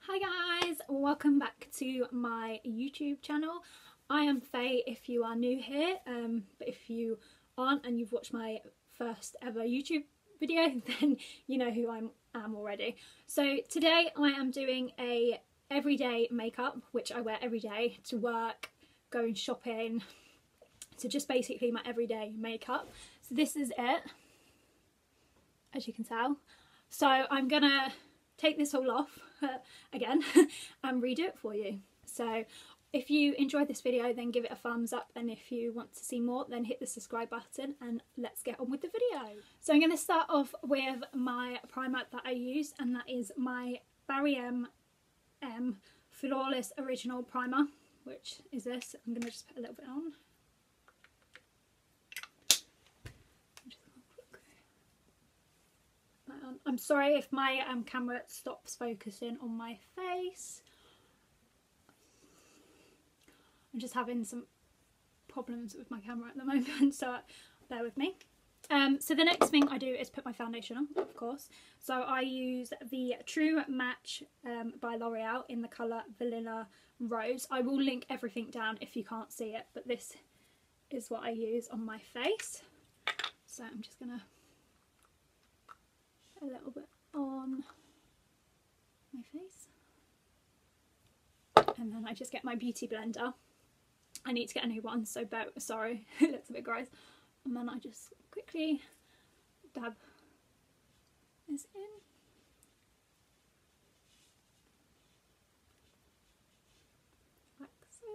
Hi guys, welcome back to my YouTube channel. I am Faye if you are new here, but if you aren't and you've watched my first ever YouTube video, then you know who I am already. So today I am doing a everyday makeup, which I wear every day to work, going shopping, so just basically my everyday makeup. So this is it, as you can tell. So I'm gonna take this all off again and redo it for you. So if you enjoyed this video, then give it a thumbs up, and if you want to see more, then hit the subscribe button, and let's get on with the video. So I'm going to start off with my primer that I use, and that is my Barry M Flawless Original Primer, which is this. I'm going to just put a little bit on. I'm sorry if my camera stops focusing on my face. I'm just having some problems with my camera at the moment, so bear with me. So the next thing I do is put my foundation on, of course. So I use the True Match by L'Oreal in the colour Vanilla Rose. I will link everything down if you can't see it, but this is what I use on my face. So I'm just going to a little bit on my face, and then I just get my beauty blender. I need to get a new one, so sorry, it looks a bit gross. And then I just quickly dab this in. Like so.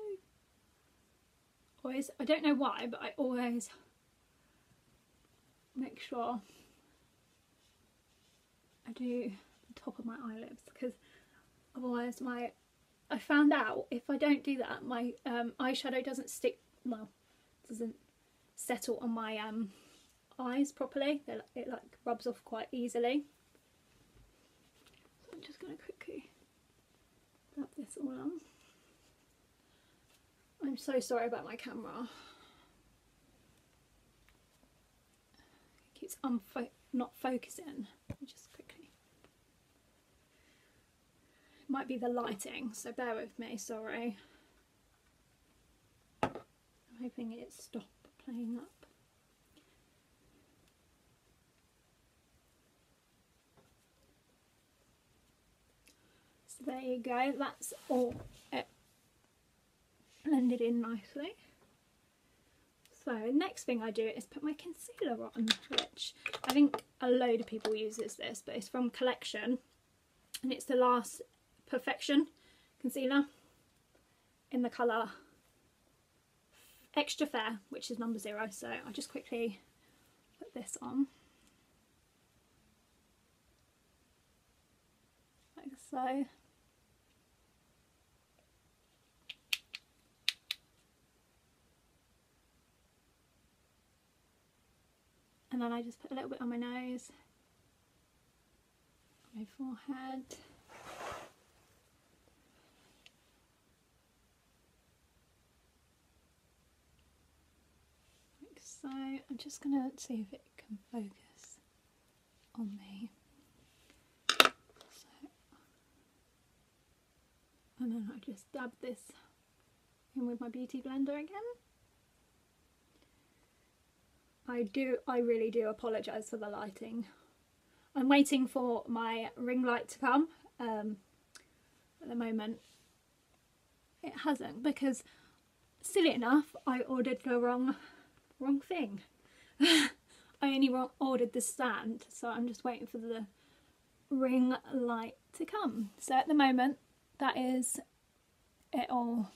Always, I don't know why, but I always make sure I do the top of my eyelids, because otherwise I found out if I don't do that, my eyeshadow doesn't stick, well, doesn't settle on my eyes properly. It like rubs off quite easily. So I'm just going to quickly dab this all on. I'm so sorry about my camera. It keeps not focusing. Just quickly. Might be the lighting, so bear with me, sorry. I'm hoping it stopped playing up. So there you go, that's all it blended in nicely. So next thing I do is put my concealer on, which I think a load of people uses this, but it's from Collection, and it's the Last Perfection concealer in the colour Extra Fair, which is number 0. So I'll just quickly put this on like so. And then I just put a little bit on my nose, my forehead. So I'm just going to see if it can focus on me. So, and then I just dab this in with my beauty blender again. I really do apologise for the lighting. I'm waiting for my ring light to come. At the moment it hasn't, because silly enough I ordered the wrong thing. I only ordered the stand, so I'm just waiting for the ring light to come. So at the moment that is it all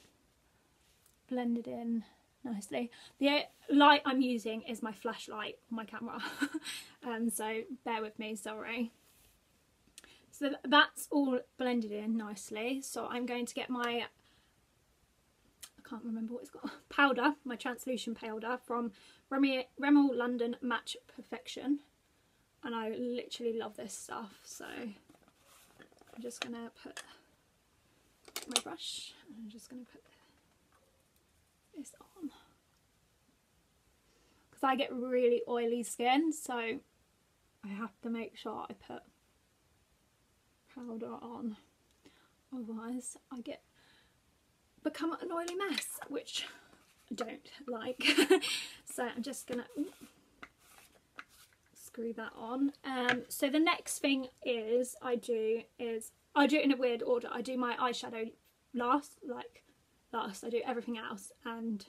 blended in nicely. The light I'm using is my flashlight on my camera, so bear with me, sorry. So that's all blended in nicely. So I'm going to get my, I can't remember what it's called, powder, my translucent powder from Rimmel London Match Perfection, and I literally love this stuff. So I'm just going to put my brush, and I'm just going to put this on, because I get really oily skin, so I have to make sure I put powder on. otherwise I become an oily mess, which I don't like. So I'm just gonna screw that on. So the next thing I do it in a weird order. I do my eyeshadow last. I do everything else, and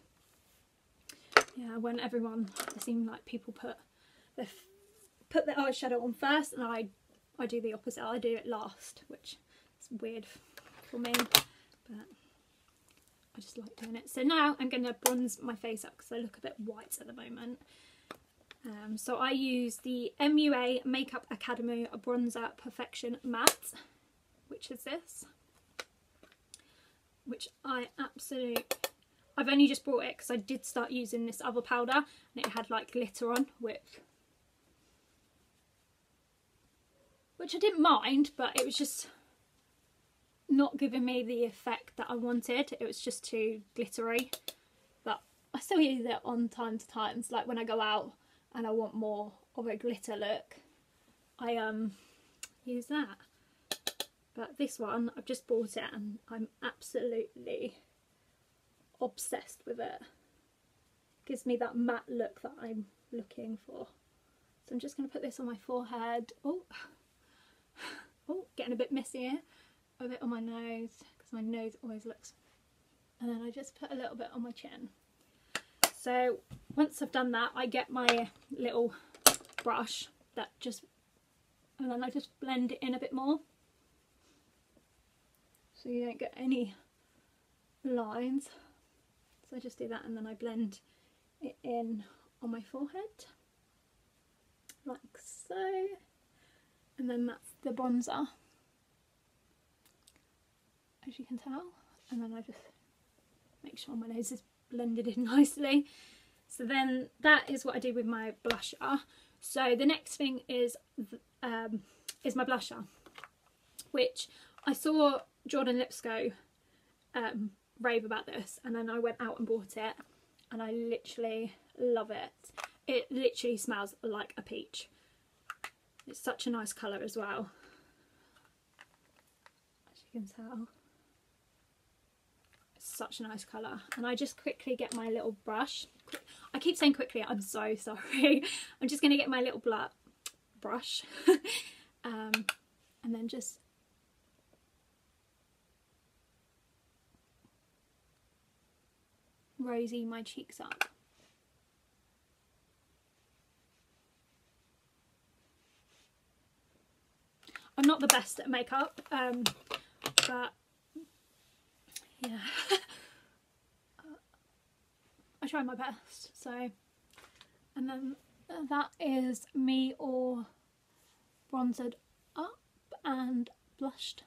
yeah, when it seems like people put their eyeshadow on first, and I do the opposite. I do it last, which is weird for me, but I just like doing it. So now I'm going to bronze my face up because I look a bit white at the moment. So I use the MUA Makeup Academy Bronzer Perfection Matte, which is this, which I've only just bought it because I did start using this other powder and it had like glitter on, which I didn't mind, but it was just not giving me the effect that I wanted. It was just too glittery, but I still use it on time to times, like when I go out and I want more of a glitter look, I use that. But this one, I've just bought it and I'm absolutely obsessed with it. Gives me that matte look that I'm looking for. So I'm just going to put this on my forehead. Oh, getting a bit messy here. A bit on my nose, because my nose always looks. And then I just put a little bit on my chin. So once I've done that, I get my little brush and then I just blend it in a bit more, so you don't get any lines. So I just do that and then I blend it in on my forehead, like so. And then that's the bronzer, as you can tell. And then I just make sure my nose is blended in nicely. So then that is what I do with my blusher. So the next thing is my blusher, which I saw Jordan Lipsco rave about this, and then I went out and bought it, and I literally love it. It literally smells like a peach. It's such a nice colour as well, as you can tell. It's such a nice colour. And I just quickly get my little brush. I keep saying quickly, I'm so sorry. I'm just going to get my little brush and then just rosy my cheeks up. I'm not the best at makeup, but yeah, I try my best. So, and then that is me all bronzered up and blushed.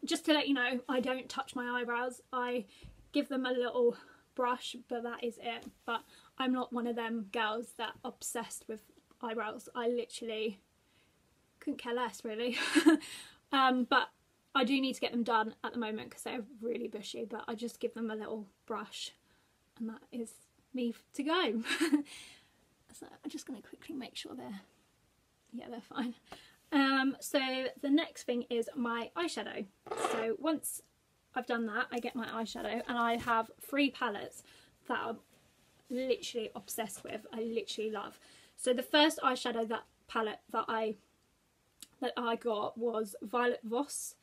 Just to let you know, I don't touch my eyebrows. I give them a little brush, but that is it. But I'm not one of them girls that are obsessed with eyebrows. I literally couldn't care less, really. But I do need to get them done at the moment because they're really bushy, but I just give them a little brush and that is me to go. So I'm just going to quickly make sure they're fine. So the next thing is my eyeshadow. So once I've done that, I get my eyeshadow, and I have 3 palettes that I'm literally obsessed with. I literally love. So the first eyeshadow palette that I got was Violet Voss.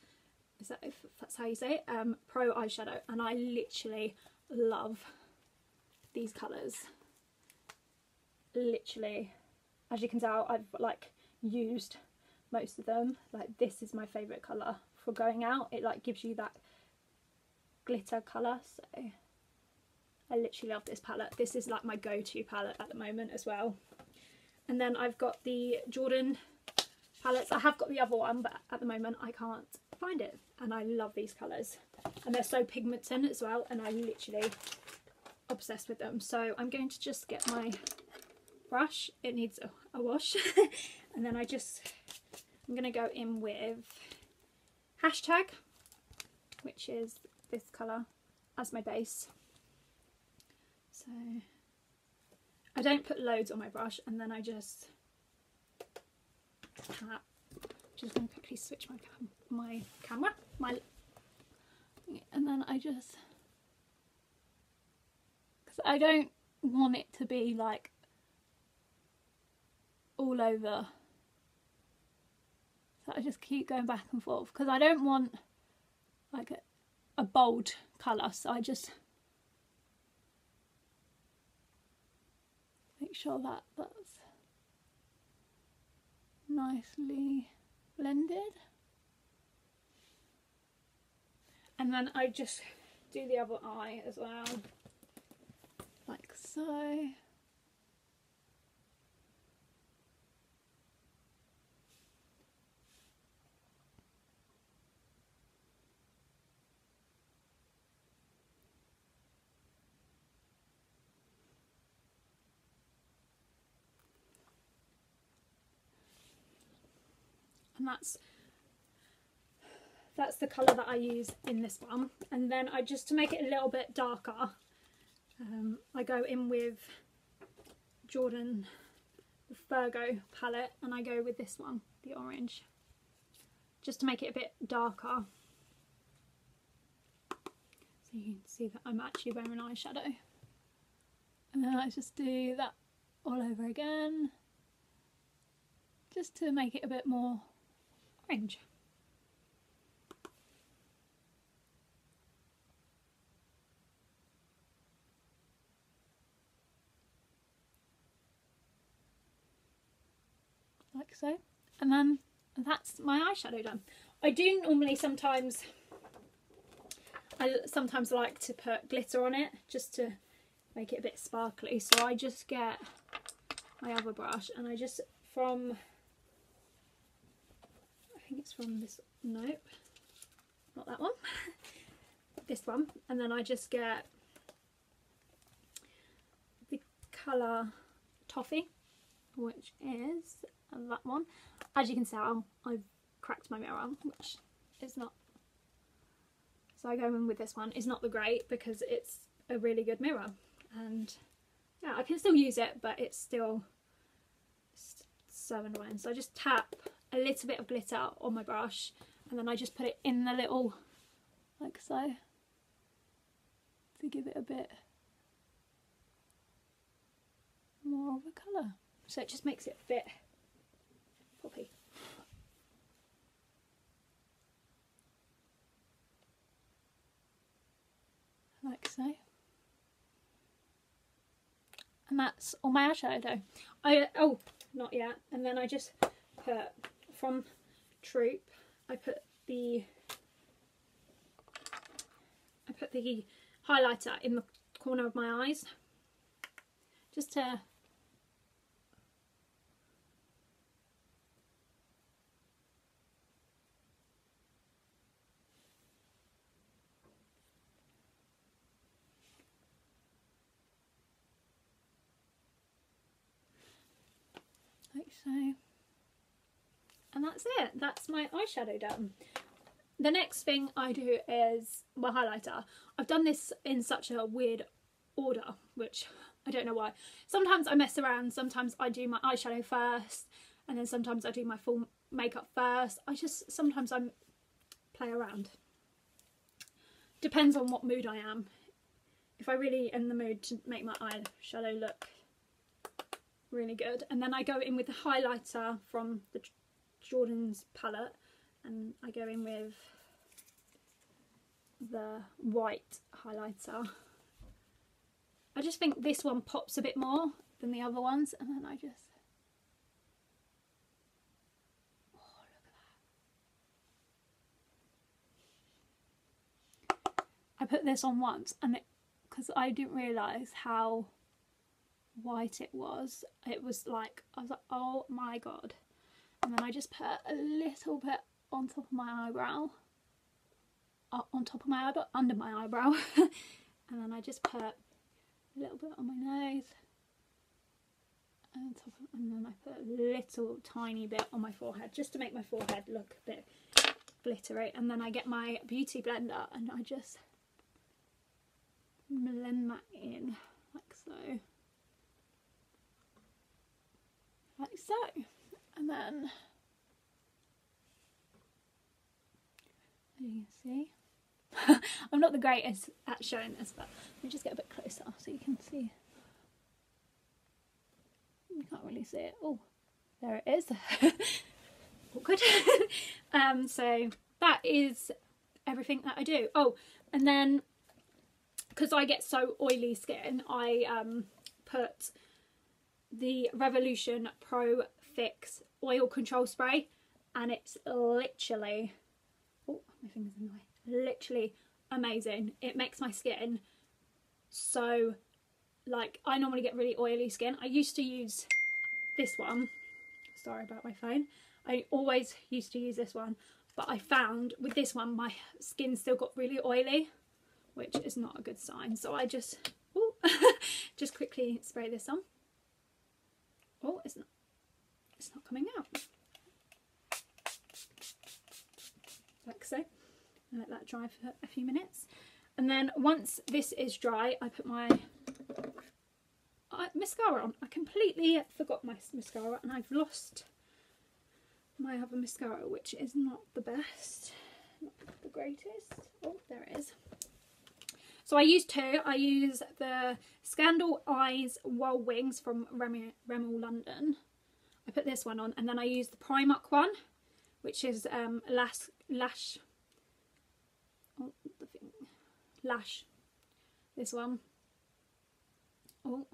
Is that, if that's how you say it? Pro eyeshadow, and I literally love these colours. Literally, as you can tell, I've like used most of them. Like, this is my favourite colour for going out. It like gives you that glitter colour, so I literally love this palette. This is like my go-to palette at the moment as well. And then I've got the Jordan palettes. I have got the other one, but at the moment I can't find it, and I love these colours, and they're so pigmented as well, and I literally obsessed with them. So I'm going to just get my brush. It needs a wash. And then I'm going to go in with Hashtag, which is this colour, as my base. So I don't put loads on my brush, and then I just going to quickly switch my my camera, and then I just, because I don't want it to be like all over, so I just keep going back and forth because I don't want like a bold colour, so I just make sure that that's nicely blended. And then I just do the other eye as well, like so. And that's the colour that I use in this one. And then I just, to make it a little bit darker, I go in with Jordan the Virgo palette, and I go with this one, the orange, just to make it a bit darker, so you can see that I'm actually wearing eyeshadow. And then I just do that all over again, just to make it a bit more orange. Like so. And then that's my eyeshadow done. I do normally sometimes like to put glitter on it just to make it a bit sparkly, so I just get my other brush and I just, from, I think it's from this, nope, not that one, this one, and then I just get the colour Toffee, which is that one. As you can tell, I've cracked my mirror, which is not, so I go in with this one. It's not the great because it's a really good mirror, and yeah, I can still use it, but it's still so annoying. So I just tap a little bit of glitter on my brush, and then I just put it in the little, like so, to give it a bit more of a colour. So it just makes it a bit poppy. Like so. And that's all my eyeshadow. Oh, not yet. And then I just put, from Troop, I put the highlighter in the corner of my eyes, just to like so. And that's it. That's my eyeshadow done. The next thing I do is my highlighter. I've done this in such a weird order, which I don't know why. Sometimes I mess around, sometimes I do my eyeshadow first, and then sometimes I do my full makeup first. Sometimes I play around. Depends on what mood I am. If I'm really in the mood to make my eyeshadow look really good, and then I go in with the highlighter from the Jordan's palette, and I go in with the white highlighter. I just think this one pops a bit more than the other ones, and then I just, oh, look at that. I put this on once, and because I didn't realise how white it was like, I was like, oh my god. And then I just put a little bit on top of my eyebrow, under my eyebrow, and then I just put a little bit on my nose, and then I put a little tiny bit on my forehead, just to make my forehead look a bit glittery. And then I get my beauty blender and I just blend that in, like so. Like so. And then you see? I'm not the greatest at showing this, but let me just get a bit closer so you can see. You can't really see it. Oh, there it is. Awkward. So that is everything that I do. Oh, and then because I get so oily skin, I put the Revolution Pro Fix Oil Control Spray, and it's literally, oh, my finger's in the way, literally amazing. It makes my skin so, like, I normally get really oily skin. I used to use this one, sorry about my phone, I always used to use this one, but I found with this one my skin still got really oily, which is not a good sign. So I just just quickly spray this on. Oh, it's not coming out. Like so. And let that dry for a few minutes. And then once this is dry, I put my mascara on. I completely forgot my mascara, and I've lost my other mascara, which is not the best, not the greatest. Oh, there it is. So I use two. I use the Scandal Eyes Wild Wings from Rimmel London. I put this one on, and then I use the Primark one, which is Lash. Oh, the thing. Lash. This one. Oh,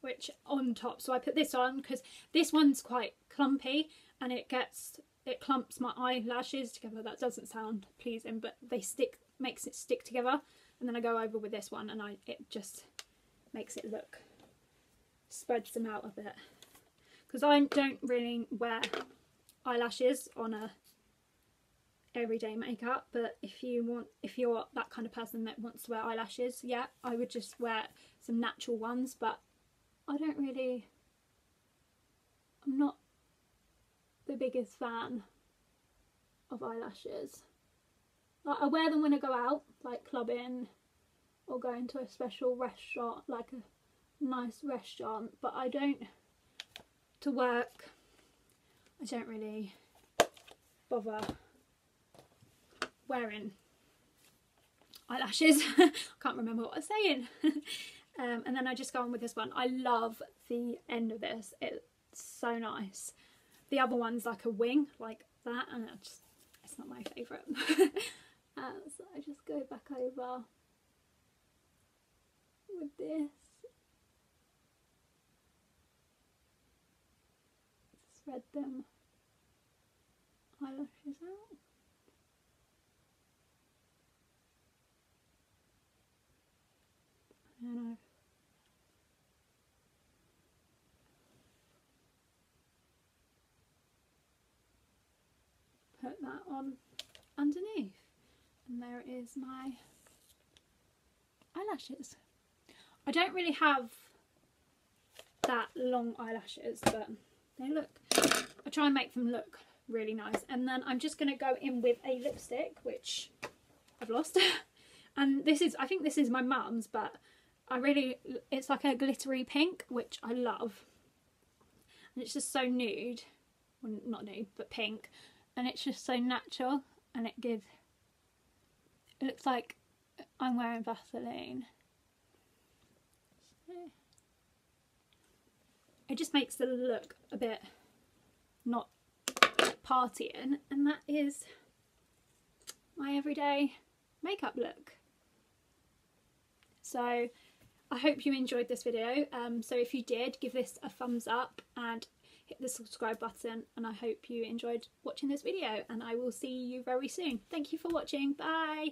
which on top. So I put this on because this one's quite clumpy, and it clumps my eyelashes together. That doesn't sound pleasing, but makes it stick together. And then I go over with this one, and it just makes it look, spreads them out a bit. Because I don't really wear eyelashes on a everyday makeup, but if you're that kind of person that wants to wear eyelashes, yeah, I would just wear some natural ones. But I'm not the biggest fan of eyelashes. Like, I wear them when I go out, like clubbing or going to a special restaurant, like a nice restaurant, but to work, I don't really bother wearing eyelashes. I can't remember what I was saying. And then I just go on with this one. I love the end of this. It's so nice. The other one's like a wing, like that, and it's not my favourite. So I just go back over with this. Spread them eyelashes out. And I put that on underneath. And there is my eyelashes. I don't really have that long eyelashes, but they look, I try and make them look really nice. And then I'm just going to go in with a lipstick, which I've lost. And this is, I think this is my mum's, but it's like a glittery pink, which I love. And it's just so nude, well, not nude, but pink. And it's just so natural, and it looks like I'm wearing Vaseline. It just makes the look a bit not partying, and that is my everyday makeup look. So I hope you enjoyed this video. So if you did, give this a thumbs up and hit the subscribe button, and I hope you enjoyed watching this video, and I will see you very soon. Thank you for watching. Bye.